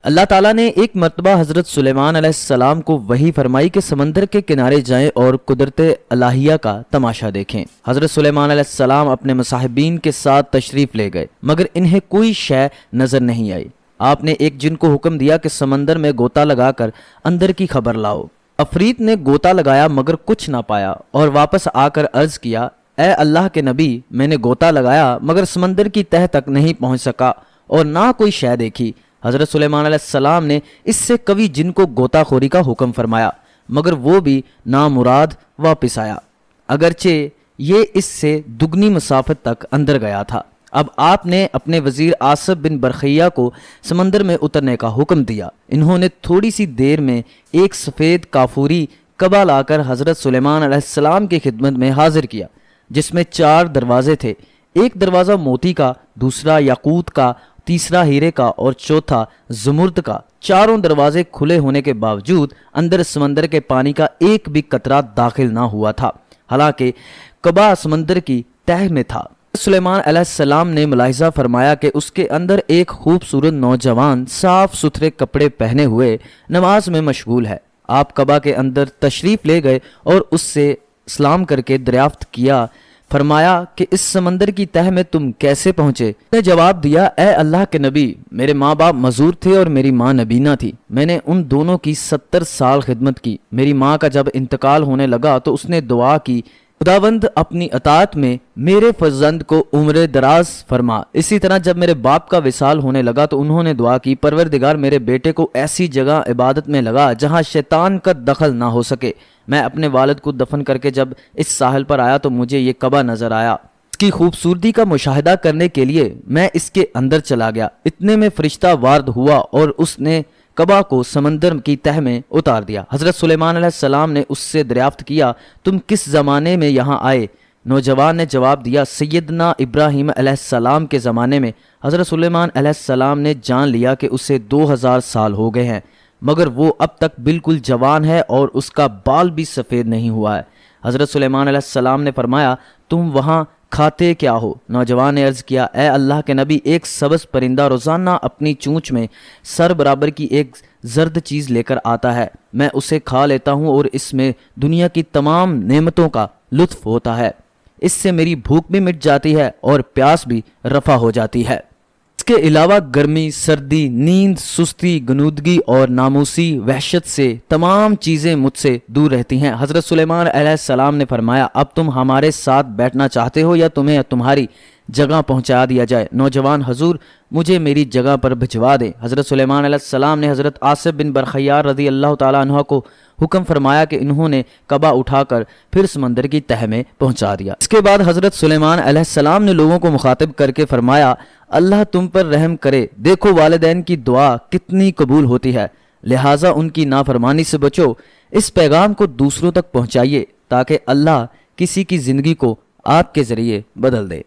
اللہ تعالیٰ نے ایک مرتبہ حضرت سلیمان علیہ السلام کو وحی فرمائی کہ سمندر کے کنارے جائیں اور قدرت الہیہ کا تماشا دیکھیں۔ حضرت سلیمان علیہ السلام اپنے مصاحبین کے ساتھ تشریف لے گئے مگر انہیں کوئی شے نظر نہیں آئی۔ آپ نے ایک جن کو حکم دیا کہ سمندر میں غوطہ لگا کر اندر کی خبر لاؤ۔ عفریت نے غوطہ لگایا مگر کچھ نہ پایا اور واپس آ کر عرض کیا، اے اللہ کے نبی، میں نے غوطہ لگایا مگر سمندر کی تہہ تک نہیں پہنچ سکا اور نہ کوئی شے دیکھی۔ حضرت سلیمان علیہ السلام نے اس سے قوی جن کو غوطہ خوری کا حکم فرمایا مگر وہ بھی نامراد واپس آیا، اگرچہ یہ اس سے دگنی مسافت تک اندر گیا تھا۔ اب آپ نے اپنے وزیر آصف بن برخیہ کو سمندر میں اترنے کا حکم دیا۔ انہوں نے تھوڑی سی دیر میں ایک سفید کافوری کبا لا کر حضرت سلیمان علیہ السلام کی خدمت میں حاضر کیا، جس میں 4 دروازے تھے، ایک دروازہ موتی کا، دوسرا یاقوت کا، تیسرا ہیرے کا اور چوتھا زمرد کا۔ چاروں دروازے کھلے ہونے کے باوجود اندر سمندر کے پانی کا ایک بھی قطرہ داخل نہ ہوا تھا، حالانکہ کعبہ سمندر کی تہہ میں تھا۔ سلیمان علیہ السلام نے ملاحظہ فرمایا کہ اس کے اندر ایک خوبصورت نوجوان صاف ستھرے کپڑے پہنے ہوئے نماز میں مشغول ہے۔ آپ کعبہ کے اندر تشریف لے گئے اور اس سے سلام کر کے دریافت کیا، فرمایا کہ اس سمندر کی تہہ میں تم کیسے پہنچے؟ نے جواب دیا، اے اللہ کے نبی، میرے ماں باپ مزدور تھے اور میری ماں نبینہ تھی۔ میں نے ان دونوں کی 70 سال خدمت کی۔ میری ماں کا جب انتقال ہونے لگا تو اس نے دعا کی، خداوند اپنی اطاعت میں میرے فرزند کو عمر دراز فرما۔ اسی طرح جب میرے باپ کا وصال ہونے لگا تو انہوں نے دعا کی، پروردگار میرے بیٹے کو ایسی جگہ عبادت میں لگا جہاں شیطان کا دخل نہ ہو سکے۔ میں اپنے والد کو دفن کر کے جب اس ساحل پر آیا تو مجھے یہ کعبہ نظر آیا۔ اس کی خوبصورتی کا مشاہدہ کرنے کے لیے میں اس کے اندر چلا گیا۔ اتنے میں فرشتہ وارد ہوا اور اس نے کعبہ کو سمندر کی تہہ میں اتار دیا۔ حضرت سلیمان علیہ السلام نے اس سے دریافت کیا، تم کس زمانے میں یہاں آئے؟ نوجوان نے جواب دیا، سیدنا ابراہیم علیہ السلام کے زمانے میں۔ حضرت سلیمان علیہ السلام نے جان لیا کہ اسے 2000 سال ہو گئے ہیں مگر وہ اب تک بالکل جوان ہے اور اس کا بال بھی سفید نہیں ہوا ہے۔ حضرت سلیمان علیہ السلام نے فرمایا، تم وہاں کھاتے کیا ہو؟ نوجوان نے عرض کیا، اے اللہ کے نبی، ایک سبز پرندہ روزانہ اپنی چونچ میں سر برابر کی ایک زرد چیز لے کر آتا ہے، میں اسے کھا لیتا ہوں اور اس میں دنیا کی تمام نعمتوں کا لطف ہوتا ہے۔ اس سے میری بھوک بھی مٹ جاتی ہے اور پیاس بھی رفع ہو جاتی ہے۔ اس کے علاوہ گرمی، سردی، نیند، سستی، غنودگی اور ناموسی وحشت سے تمام چیزیں مجھ سے دور رہتی ہیں۔ حضرت سلیمان علیہ السلام نے فرمایا، اب تم ہمارے ساتھ بیٹھنا چاہتے ہو یا تمہیں تمہاری جگہ پہنچا دیا جائے؟ نوجوان، حضور مجھے میری جگہ پر بھجوا دیں۔ حضرت سلیمان علیہ السلام نے حضرت آصف بن برخیہ رضی اللہ تعالیٰ عنہ کو حکم فرمایا کہ انہوں نے کعبہ اٹھا کر پھر سمندر کی تہہ میں پہنچا دیا۔ اس کے بعد حضرت سلیمان علیہ السلام نے لوگوں کو مخاطب کر کے فرمایا، اللہ تم پر رحم کرے، دیکھو والدین کی دعا کتنی قبول ہوتی ہے، لہٰذا ان کی نافرمانی سے بچو۔ اس پیغام کو دوسروں تک پہنچائیے تاکہ اللہ کسی کی زندگی کو آپ کے ذریعے بدل دے۔